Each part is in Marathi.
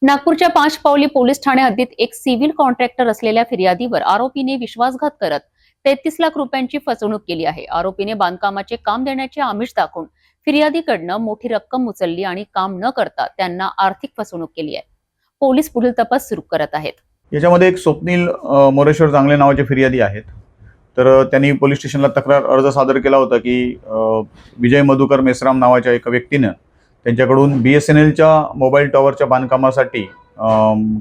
नागपूरच्या पाचपावली पोलीस ठाणे हद्दीत एक सिव्हिल कॉन्ट्रॅक्टर असलेल्या फिर्यादीवर आरोपीने विश्वासघात करत 33 लाख रुपयांची फसवणूक केली आहे। आरोपीने बांधकामाचे काम देण्याचे आमिष दाखवून फिर्यादीकडनं मोठी रक्कम उचलली आणि काम न करता त्यांना आर्थिक फसवणूक केली आहे। पोलीस पुढील तपास सुरू करत आहेत। याच्यामध्ये एक स्वप्नील मोरेश्वर जांगले नावाचे फिर्यादी आहेत। तर त्यांनी पोलीस स्टेशनला तक्रार अर्ज सादर केला होता की विजय मधुकर मेश्राम नावाच्या एका व्यक्तीने त्यांच्याकडून BSNLच्या मोबाईल टॉवरच्या बांधकामासाठी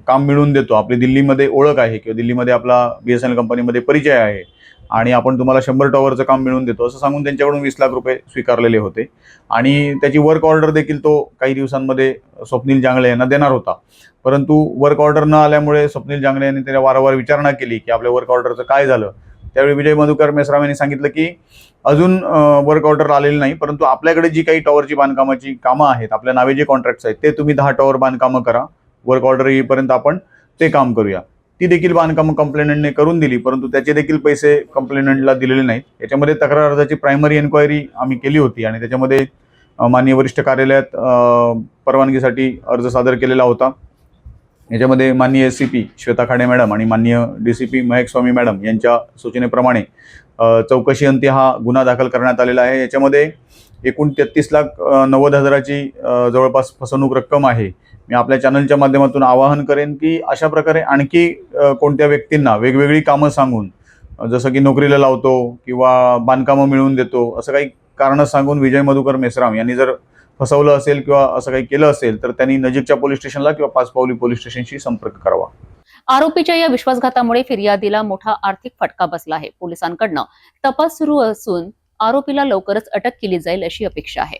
काम मिळवून देतो, आपली दिल्लीमध्ये ओळख आहे किंवा दिल्लीमध्ये आपला BSNL कंपनीमध्ये परिचय आहे आणि आपण तुम्हाला 100 टॉवरचं काम मिळवून देतो असं सांगून त्यांच्याकडून 20 लाख रुपये स्वीकारलेले होते आणि त्याची वर्क ऑर्डर देखील तो काही दिवसांमध्ये स्वप्नील जांगले यांना देणार होता। परंतु वर्क ऑर्डर न आल्यामुळे स्वप्नील जांगले यांनी त्याला वारंवार विचारणा केली की आपल्या वर्क ऑर्डरचं काय झालं। त्यावेळी विजय मधुकर मेश्राम यांनी सांगितलं की अजून वर्क ऑर्डर आलेली नाही, परंतु आपल्याकडे जी काही टॉवरची बांधकामाची कामं आहेत, आपल्या नावे जे कॉन्ट्रॅक्ट्स आहेत ते तुम्ही 10 टॉवर बांधकामं करा, वर्क ऑर्डर येईपर्यंत आपण ते काम करूया। ती देखील बांधकामं कंप्लेनंटने करून दिली, परंतु त्याचे देखील पैसे कंप्लेनंटला दिलेले नाहीत। याच्यामध्ये तक्रार अर्जाची प्रायमरी एन्क्वायरी आम्ही केली होती आणि त्याच्यामध्ये माननीय वरिष्ठ कार्यालयात परवानगीसाठी अर्ज सादर केलेला होता। याच्यामध्ये माननीय SCP श्वेता खाडे मॅडम आणि माननीय DCP महक स्वामी मॅडम यांच्या सूचनेप्रमाणे चौकशी अंती हा गुन्हा दाखल करण्यात आलेला आहे। याच्यामध्ये एकूण 33,90,000ची जवळपास फसवणूक रक्कम आहे। मी आपल्या चॅनलच्या माध्यमातून आवाहन करेन की अशा प्रकारे आणखी कोणत्या व्यक्तींना वेगवेगळी कामं सांगून, जसं की नोकरीला लावतो किंवा बांधकामं मिळवून देतो असं काही कारणं सांगून विजय मधुकर मेश्राम यांनी जर फसवलं असेल किंवा असं काही केलं असेल तर त्यांनी नजीकच्या पोलीस स्टेशनला किंवा पाचपावली पोलीस स्टेशनशी संपर्क करावा। आरोपीच्या या विश्वासघातामुळे फिर्यादीला मोठा आर्थिक फटका बसला आहे। पोलिसांकडनं तपास सुरू असून आरोपीला लवकरच अटक केली जाईल अशी अपेक्षा आहे।